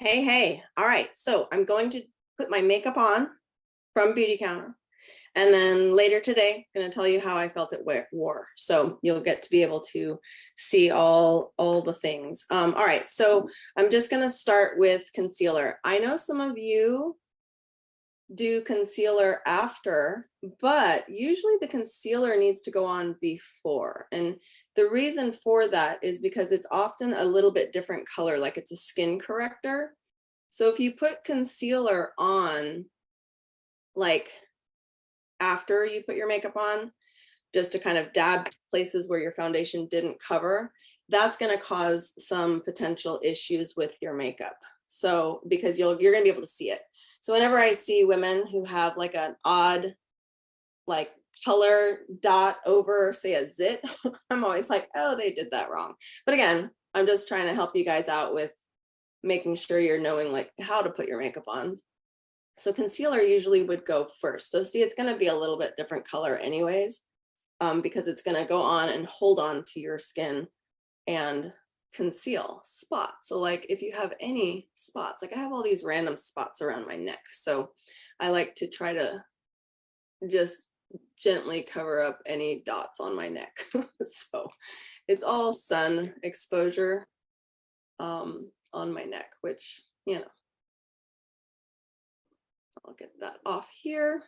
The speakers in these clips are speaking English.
Hey. All right. So I'm going to put my makeup on from BeautyCounter. And then later today, I'm going to tell you how I felt it wore. So you'll get to be able to see all the things. All right. So I'm just going to start with concealer. I know some of you do concealer after, but usually the concealer needs to go on before. And the reason for that is because it's often a little bit different color, like it's a skin corrector. So if you put concealer on, like after you put your makeup on, just to kind of dab places where your foundation didn't cover, that's going to cause some potential issues with your makeup. So because you're going to be able to see it. So whenever I see women who have like an odd like color dot over, say, a zit, I'm always like, oh, they did that wrong. But again, I'm just trying to help you guys out with making sure you're knowing like how to put your makeup on. So concealer usually would go first. So see, it's going to be a little bit different color anyways, because it's going to go on and hold on to your skin and conceal spots. So like if you have any spots, like I have all these random spots around my neck. So I like to try to just gently cover up any dots on my neck. So it's all sun exposure on my neck, which, you know, I'll get that off here.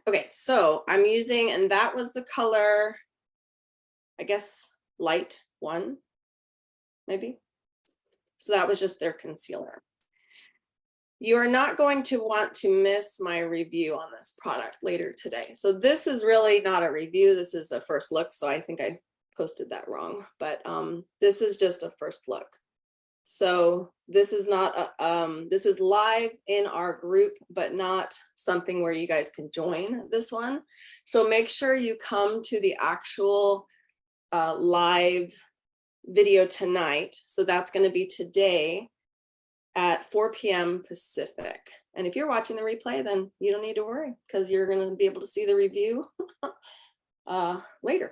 Okay, so I'm using, and that was the color, I guess, light 1, maybe. So that was just their concealer. You are not going to want to miss my review on this product later today. So this is really not a review. This is a first look. So I think I posted that wrong, but this is just a first look. So this is not this is live in our group, but not something where you guys can join this one. So make sure you come to the actual live video tonight. So that's going to be today at 4 p.m. Pacific. And if you're watching the replay, then you don't need to worry because you're going to be able to see the review later.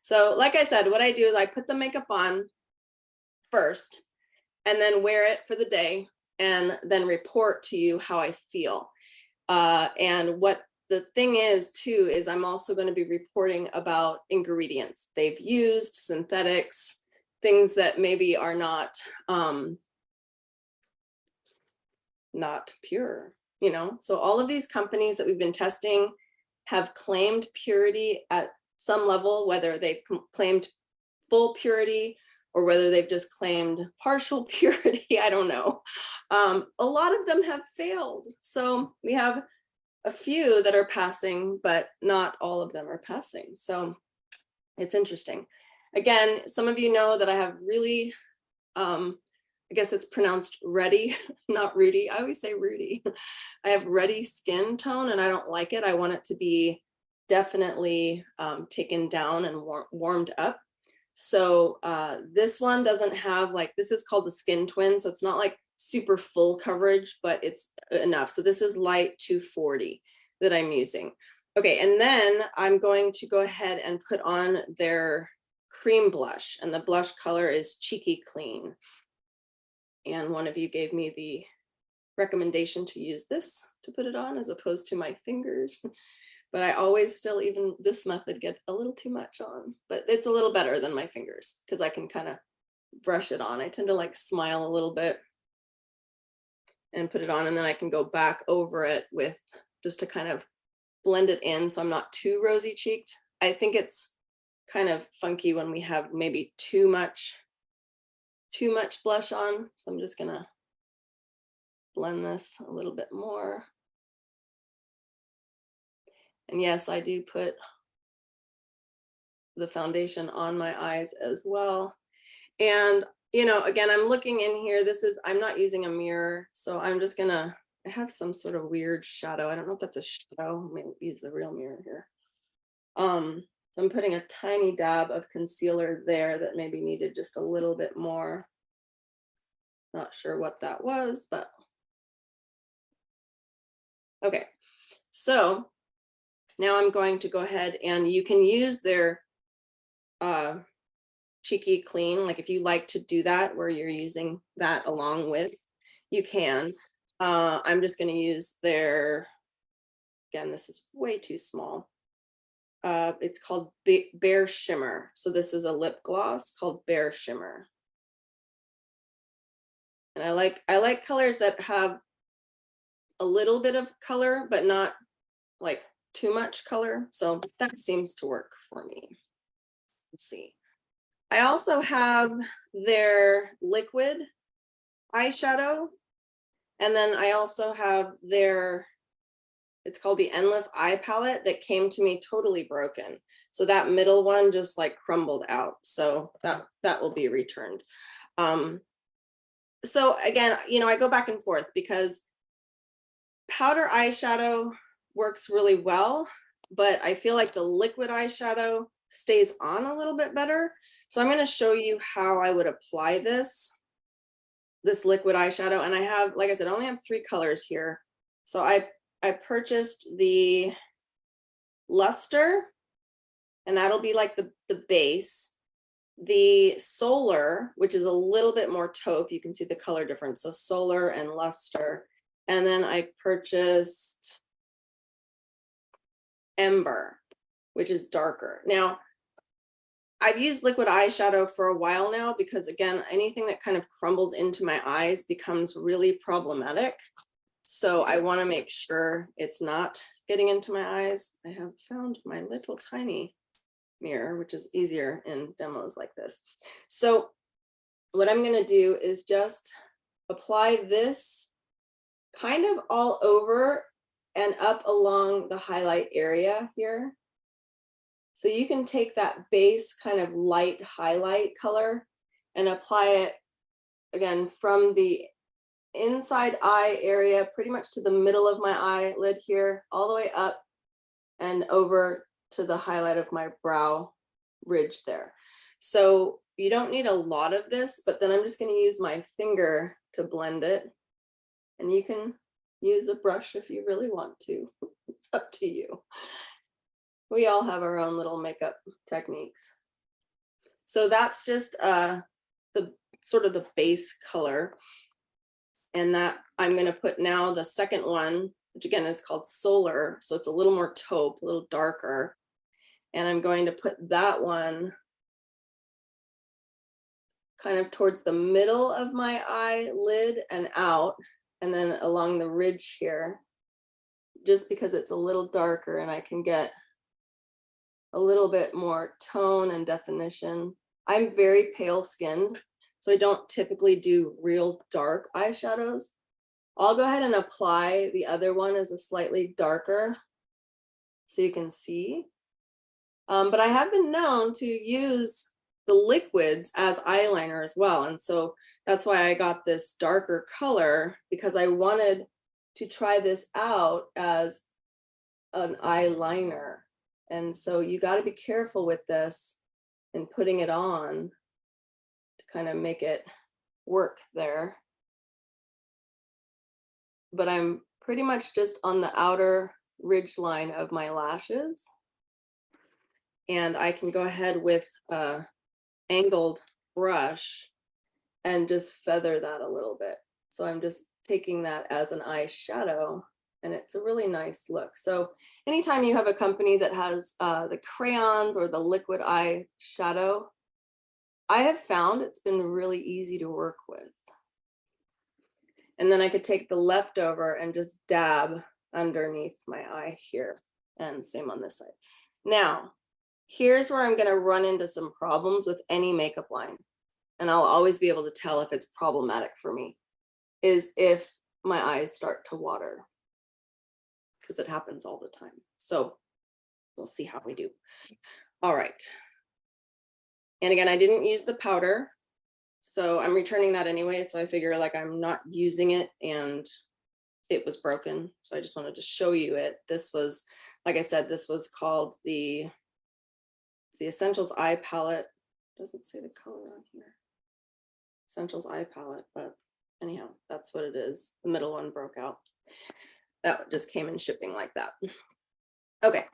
So like I said, what I do is I put the makeup on first and then wear it for the day and then report to you how I feel. And what the thing is too, is I'm also going to be reporting about ingredients they've used, synthetics, things that maybe are not pure, you know? So all of these companies that we've been testing have claimed purity at some level, whether they've claimed full purity or whether they've just claimed partial purity, I don't know. A lot of them have failed. So we have a few that are passing, but not all of them are passing. So it's interesting. Again, some of you know that I have really, I guess it's pronounced Ruddy, not Rudy. I always say Rudy. I have ruddy skin tone and I don't like it. I want it to be definitely taken down and warmed up. So this one doesn't have like, this is called the Skin Twin. So it's not like super full coverage, but it's enough. So this is light 240 that I'm using. Okay, and then I'm going to go ahead and put on their cream blush, and the blush color is Cheeky Clean. And one of you gave me the recommendation to use this to put it on as opposed to my fingers. But I always still, even this method, get a little too much on. But it's a little better than my fingers because I can kind of brush it on. I tend to like smile a little bit and put it on, and then I can go back over it with just to kind of blend it in so I'm not too rosy cheeked. I think it's kind of funky when we have maybe too much blush on. So I'm just gonna blend this a little bit more. And yes, I do put the foundation on my eyes as well. And, you know, again, I'm looking in here. I'm not using a mirror. So I'm just gonna, I have some sort of weird shadow. I don't know if that's a shadow. Maybe use the real mirror here. So I'm putting a tiny dab of concealer there that maybe needed just a little bit more. Not sure what that was, but okay. So now I'm going to go ahead, and you can use their cheeky clean. Like if you like to do that where you're using that along with, you can. I'm just going to use their, again, this is way too small. It's called Bare Shimmer. So this is a lip gloss called Bare Shimmer. And I like colors that have a little bit of color, but not like too much color. So that seems to work for me. Let's see. I also have their liquid eyeshadow. And then I also have their, it's called the Endless Eye Palette, that came to me totally broken. So that middle one just like crumbled out. So that will be returned. So again, you know, I go back and forth because powder eyeshadow works really well, but I feel like the liquid eyeshadow stays on a little bit better. So I'm going to show you how I would apply this liquid eyeshadow. And I have, like I said, I only have 3 colors here. So I purchased the Luster, and that'll be like the base. The Solar, which is a little bit more taupe, you can see the color difference. So Solar and Luster. And then I purchased Ember, which is darker. Now, I've used liquid eyeshadow for a while now because, again, anything that kind of crumbles into my eyes becomes really problematic. So I want to make sure it's not getting into my eyes. I have found my little tiny mirror, which is easier in demos like this. So what I'm going to do is just apply this kind of all over and up along the highlight area here. So you can take that base kind of light highlight color and apply it, again, from the inside eye area pretty much to the middle of my eyelid here, all the way up and over to the highlight of my brow ridge there. So you don't need a lot of this, but then I'm just going to use my finger to blend it. And you can use a brush if you really want to. It's up to you. We all have our own little makeup techniques. So that's just the sort of the base color. And that I'm going to put now the second one, which again is called Solar. So it's a little more taupe, a little darker. And I'm going to put that one kind of towards the middle of my eyelid and out, and then along the ridge here, just because it's a little darker and I can get a little bit more tone and definition. I'm very pale skinned, so I don't typically do real dark eyeshadows. I'll go ahead and apply the other one as a slightly darker so you can see. But I have been known to use the liquids as eyeliner as well. And so that's why I got this darker color, because I wanted to try this out as an eyeliner. And so you got to be careful with this and putting it on to kind of make it work there. But I'm pretty much just on the outer ridge line of my lashes. And I can go ahead with an angled brush and just feather that a little bit. So I'm just taking that as an eyeshadow, and it's a really nice look. So anytime you have a company that has the crayons or the liquid eyeshadow, I have found it's been really easy to work with. And then I could take the leftover and just dab underneath my eye here, and same on this side. Now, here's where I'm going to run into some problems with any makeup line, and I'll always be able to tell if it's problematic for me, is if my eyes start to water, because it happens all the time. So we'll see how we do. All right. And again, I didn't use the powder, so I'm returning that anyway. So I figure like I'm not using it and it was broken. So I just wanted to show you it. This was, like I said, this was called the Essentials Eye Palette. Doesn't say the color on here. Essentials Eye Palette, but anyhow, that's what it is. The middle one broke out. That just came in shipping like that. Okay,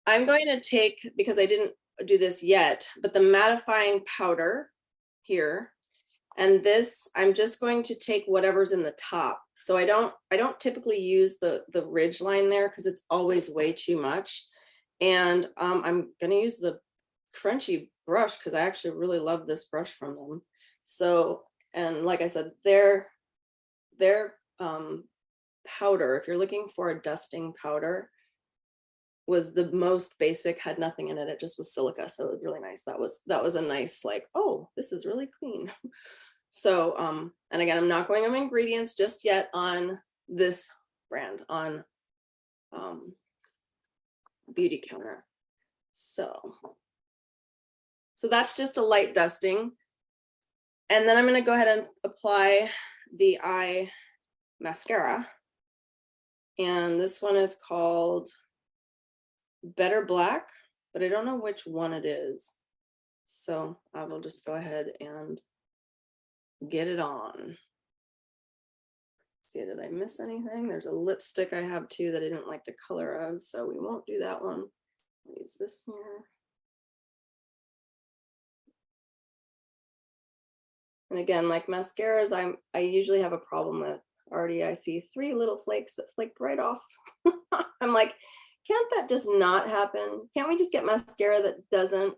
I'm going to take, because I didn't do this yet, but the mattifying powder here, and this, I'm just going to take whatever's in the top. So I don't typically use the ridge line there because it's always way too much. And I'm gonna use the crunchy brush because I actually really love this brush from them. So, and like I said, their powder, if you're looking for a dusting powder, was the most basic, had nothing in it. It just was silica. So it was really nice. That was a nice, like, oh, this is really clean. So, and again, I'm not going on ingredients just yet on this brand, on BeautyCounter. So that's just a light dusting. And then I'm going to go ahead and apply the eye mascara. And this one is called Better Black, but I don't know which one it is. So I will just go ahead and get it on. See, did I miss anything? There's a lipstick I have too that I didn't like the color of, so we won't do that one. I'll use this here. And again, like mascaras, I usually have a problem with. Already I see 3 little flakes that flaked right off. I'm like, can't that just not happen? Can't we just get mascara that doesn't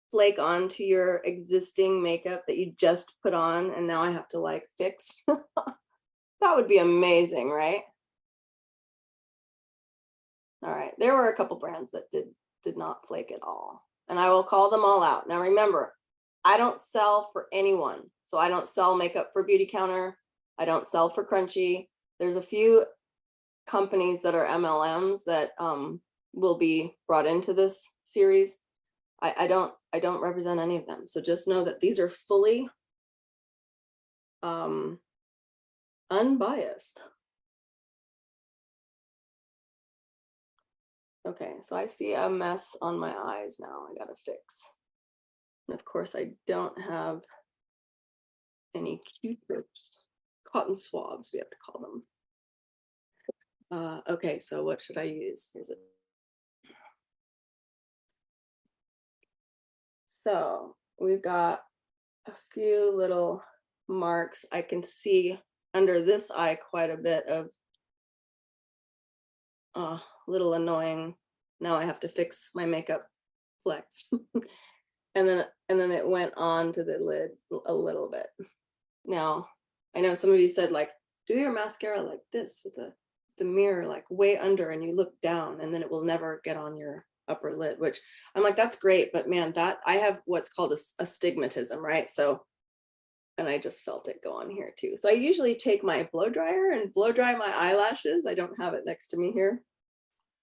flake onto your existing makeup that you just put on and now I have to like fix? That would be amazing, right? All right, there were a couple brands that did not flake at all, and I will call them all out. Now remember, I don't sell for anyone. So I don't sell makeup for BeautyCounter. I don't sell for Crunchy. There's a few companies that are MLMs that will be brought into this series. I don't represent any of them. So just know that these are fully unbiased. Okay, so I see a mess on my eyes now. I gotta fix. And of course, I don't have any Q-tips, cotton swabs, we have to call them. Okay, so what should I use? Here's it. So we've got a few little marks. I can see under this eye quite a bit of little annoying. Now I have to fix my makeup flex. and then it went on to the lid a little bit. Now, I know some of you said like, do your mascara like this with the mirror like way under and you look down and then it will never get on your upper lid, which I'm like, that's great. But man, that I have what's called astigmatism, right? So, and I just felt it go on here too. So I usually take my blow dryer and blow dry my eyelashes. I don't have it next to me here,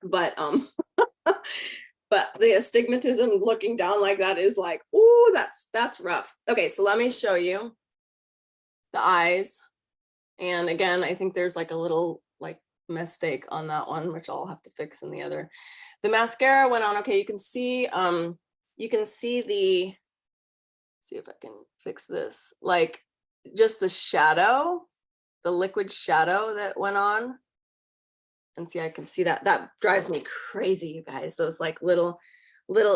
but but the astigmatism looking down like that is like, ooh, that's rough. Okay, so let me show you the eyes. And again, I think there's like a little like mistake on that one, which I'll have to fix in the other. The mascara went on. Okay, you can see the, see if I can fix this, like just the shadow, the liquid shadow that went on. And see, I can see that drives me crazy, you guys, those like little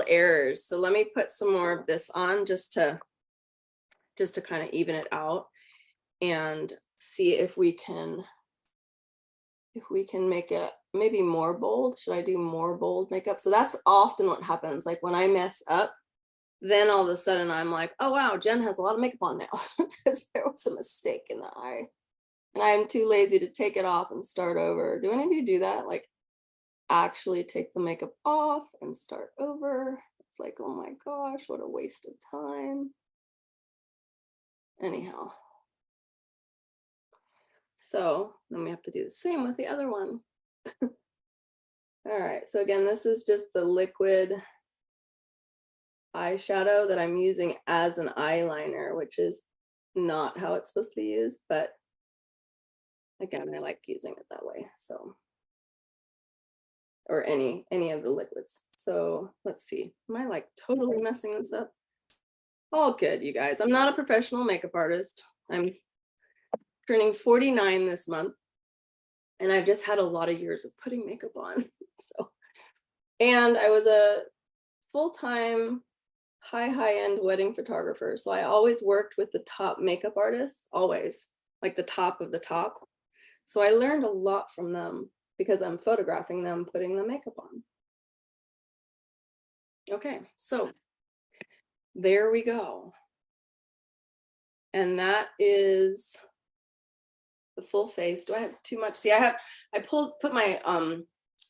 errors. So let me put some more of this on just to kind of even it out and see if we can make it maybe more bold. Should I do more bold makeup? So that's often what happens. Like when I mess up, then all of a sudden I'm like, oh wow, Jen has a lot of makeup on now because there was a mistake in the eye. And I'm too lazy to take it off and start over. Do any of you do that? Like actually take the makeup off and start over? It's like, oh my gosh, what a waste of time. Anyhow. So then we have to do the same with the other one. All right, so again, this is just the liquid eyeshadow that I'm using as an eyeliner, which is not how it's supposed to be used, but again, I like using it that way. So, or any of the liquids. So let's see, am I like totally messing this up? All good, you guys. I'm not a professional makeup artist. I'm turning 49 this month, and I've just had a lot of years of putting makeup on. So, and I was a full-time high-end wedding photographer. So I always worked with the top makeup artists, always, like the top of the top. So I learned a lot from them because I'm photographing them, putting the makeup on. Okay, so there we go. And that is the full face. Do I have too much? See, I put my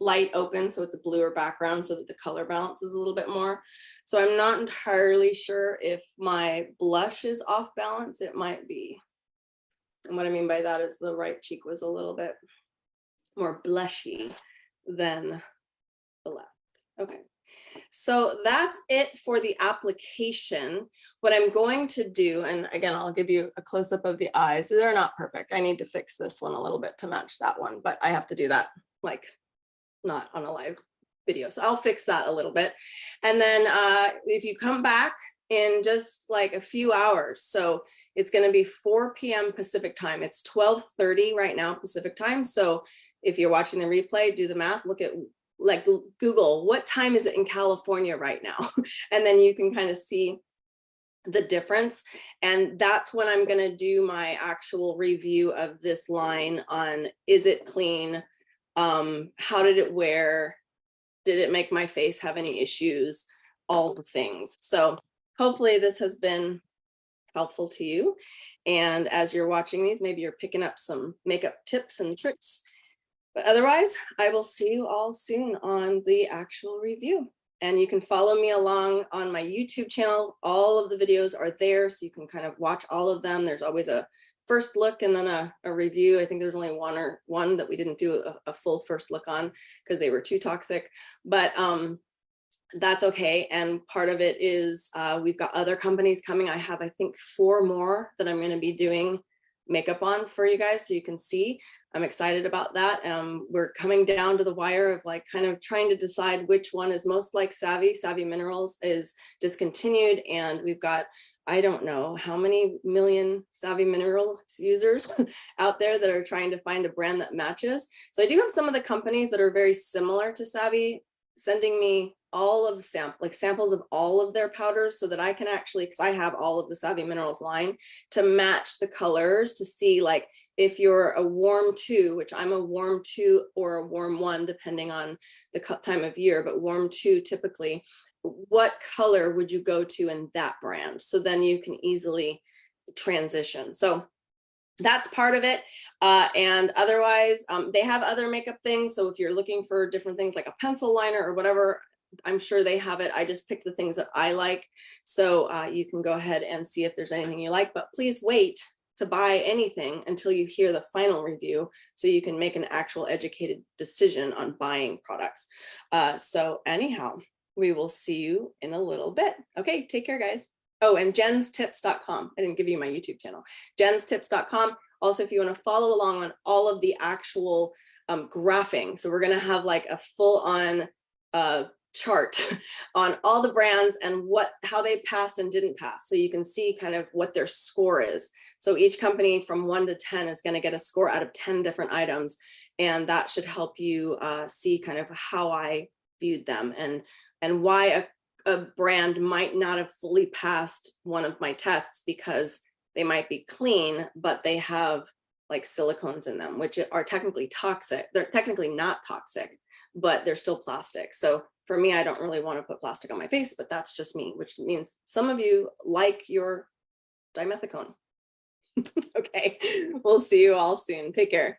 light open so it's a bluer background so that the color balances a little bit more. So I'm not entirely sure if my blush is off balance. It might be. And what I mean by that is the right cheek was a little bit more blushy than the left. Okay. So that's it for the application. What I'm going to do, and again, I'll give you a close-up of the eyes. They're not perfect. I need to fix this one a little bit to match that one, but I have to do that like not on a live video. So I'll fix that a little bit. And then if you come back in just like a few hours, so it's going to be 4 p.m. Pacific time. It's 12:30 right now Pacific time. So if you're watching the replay, do the math, look at like Google, what time is it in California right now? And then you can kind of see the difference. And that's when I'm going to do my actual review of this line on, is it clean? How did it wear? Did it make my face have any issues? All the things. So hopefully this has been helpful to you. And as you're watching these, maybe you're picking up some makeup tips and tricks. But otherwise, I will see you all soon on the actual review. And you can follow me along on my YouTube channel. All of the videos are there, so you can kind of watch all of them. There's always a first look and then a review. I think there's only one that we didn't do a full first look on because they were too toxic. But that's okay. And part of it is we've got other companies coming. I have, I think, 4 more that I'm going to be doing makeup on for you guys so you can see. I'm excited about that. We're coming down to the wire of like kind of trying to decide which one is most like Savvy. Savvy Minerals is discontinued, and we've got, I don't know how many million Savvy Minerals users out there that are trying to find a brand that matches. So I do have some of the companies that are very similar to Savvy sending me all of the samples of all of their powders so that I can actually, because I have all of the Savvy Minerals line, to match the colors to see like if you're a warm 2, which I'm a warm 2 or a warm 1 depending on the time of year, but warm 2 typically, what color would you go to in that brand? So then you can easily transition. So that's part of it. And otherwise, they have other makeup things. So if you're looking for different things like a pencil liner or whatever, I'm sure they have it. I just picked the things that I like. So you can go ahead and see if there's anything you like, but please wait to buy anything until you hear the final review so you can make an actual educated decision on buying products. So anyhow, we will see you in a little bit. Okay, take care, guys. Oh, and jenstips.com. I didn't give you my YouTube channel. jenstips.com. Also, if you want to follow along on all of the actual graphing. So we're going to have like a full-on chart on all the brands and how they passed and didn't pass. So you can see kind of what their score is. So each company from 1 to 10 is going to get a score out of 10 different items. And that should help you see kind of how I viewed them and why a brand might not have fully passed one of my tests, because they might be clean, but they have like silicones in them, which are technically toxic. They're technically not toxic, but they're still plastic. So for me, I don't really want to put plastic on my face, but that's just me, which means some of you like your dimethicone. Okay, we'll see you all soon. Take care.